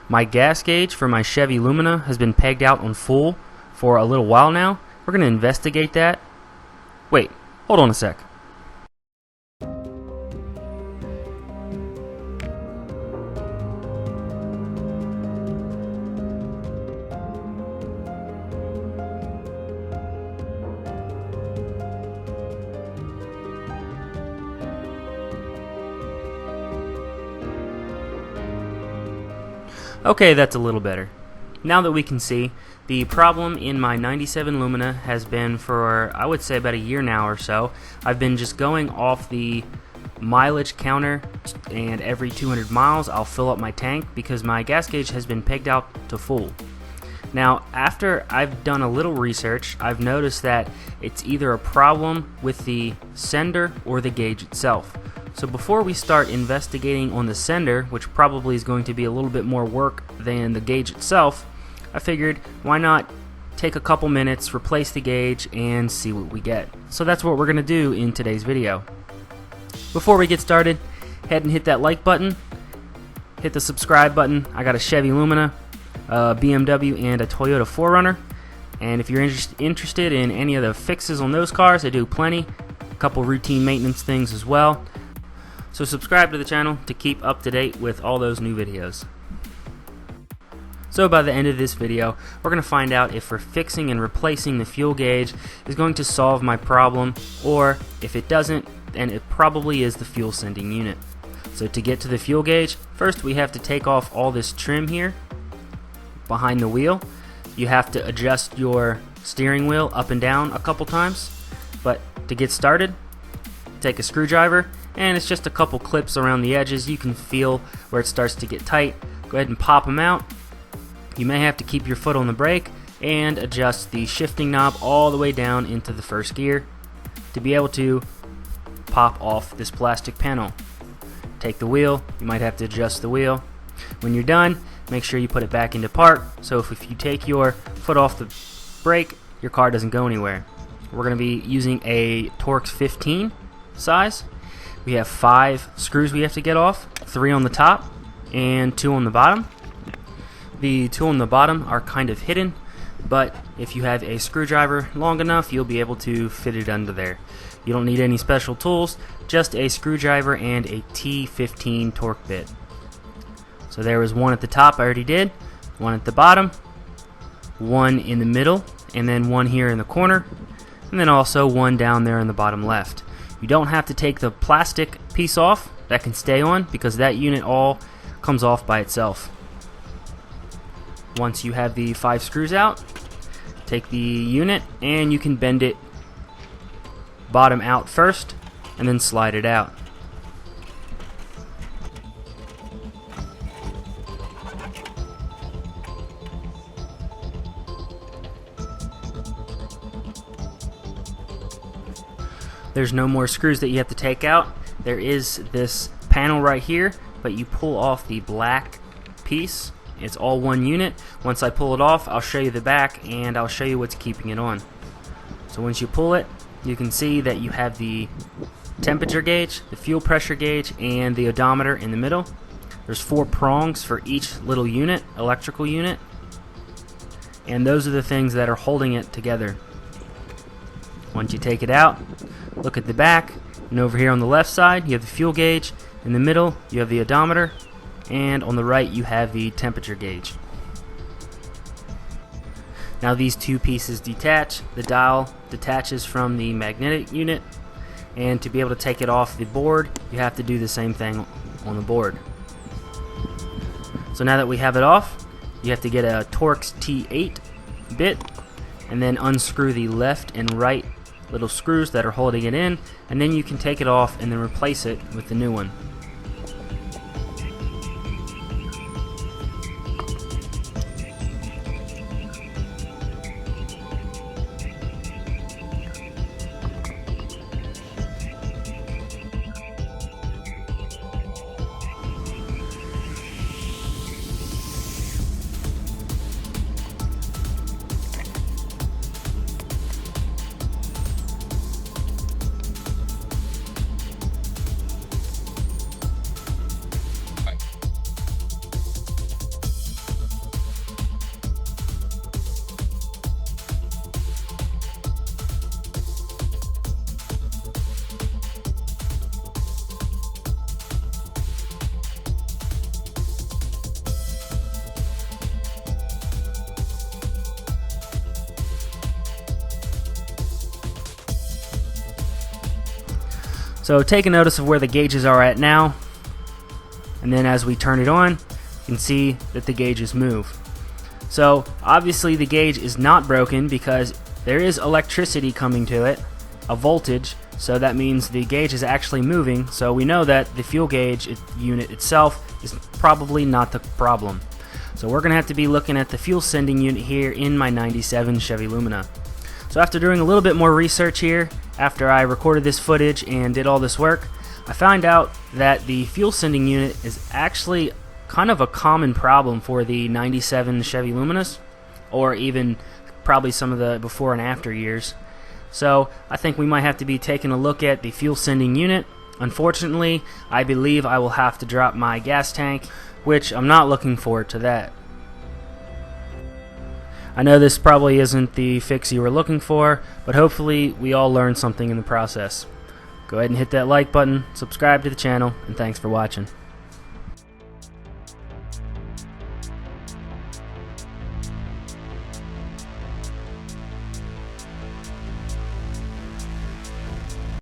My gas gauge for my Chevy Lumina has been pegged out on full for a little while now. We're going to investigate that. Wait, hold on a sec. Okay, that's a little better. Now that we can see, the problem in my 97 Lumina has been for, I would say, about a year now or so. I've been just going off the mileage counter, and every 200 miles I'll fill up my tank because my gas gauge has been pegged out to full. Now, after I've done a little research, I've noticed that it's either a problem with the sender or the gauge itself. So before we start investigating on the sender, which probably is going to be a little bit more work than the gauge itself, I figured why not take a couple minutes, replace the gauge, and see what we get. So that's what we're going to do in today's video. Before we get started, head and hit that like button, hit the subscribe button. I got a Chevy Lumina, a BMW, and a Toyota 4Runner. And if you're interested in any of the fixes on those cars, I do plenty. A couple routine maintenance things as well. So subscribe to the channel to keep up to date with all those new videos. So by the end of this video, we're going to find out if fixing and replacing the fuel gauge is going to solve my problem, or if it doesn't, then it probably is the fuel sending unit. So to get to the fuel gauge, first we have to take off all this trim here behind the wheel. You have to adjust your steering wheel up and down a couple times, but to get started, take a screwdriver, and it's just a couple clips around the edges. You can feel where it starts to get tight. Go ahead and pop them out. You may have to keep your foot on the brake and adjust the shifting knob all the way down into the first gear to be able to pop off this plastic panel. Take the wheel. You might have to adjust the wheel. When you're done, make sure you put it back into park, so if you take your foot off the brake, your car doesn't go anywhere. We're going to be using a Torx 15 size. We have 5 screws we have to get off, 3 on the top and 2 on the bottom. The 2 on the bottom are kind of hidden, but if you have a screwdriver long enough, you'll be able to fit it under there. You don't need any special tools, just a screwdriver and a T15 torque bit. So there was 1 at the top I already did, 1 at the bottom, 1 in the middle, and then 1 here in the corner, and then also 1 down there in the bottom left. You don't have to take the plastic piece off, that can stay on because that unit all comes off by itself. Once you have the 5 screws out, take the unit and you can bend it bottom out first and then slide it out. There's no more screws that you have to take out. There is this panel right here, but you pull off the black piece. It's all one unit. Once I pull it off, I'll show you the back and I'll show you what's keeping it on. So once you pull it, you can see that you have the temperature gauge, the fuel pressure gauge, and the odometer in the middle. There's 4 prongs for each little unit, electrical unit, and those are the things that are holding it together. Once you take it out, look at the back, and over here on the left side you have the fuel gauge, in the middle you have the odometer, and on the right you have the temperature gauge. Now these 2 pieces detach. The dial detaches from the magnetic unit, and to be able to take it off the board you have to do the same thing on the board. So now that we have it off, you have to get a Torx T8 bit and then unscrew the left and right little screws that are holding it in, and then you can take it off and then replace it with the new one. So take a notice of where the gauges are at now, and then as we turn it on, you can see that the gauges move. So obviously the gauge is not broken because there is electricity coming to it, a voltage, so that means the gauge is actually moving, so we know that the fuel gauge unit itself is probably not the problem. So we're going to have to be looking at the fuel sending unit here in my 97 Chevy Lumina. So after doing a little bit more research here, after I recorded this footage and did all this work, I found out that the fuel sending unit is actually kind of a common problem for the 97 Chevy Luminas, or even probably some of the before and after years. So I think we might have to be taking a look at the fuel sending unit. Unfortunately, I believe I will have to drop my gas tank, which I'm not looking forward to that. I know this probably isn't the fix you were looking for, but hopefully we all learned something in the process. Go ahead and hit that like button, subscribe to the channel, and thanks for watching.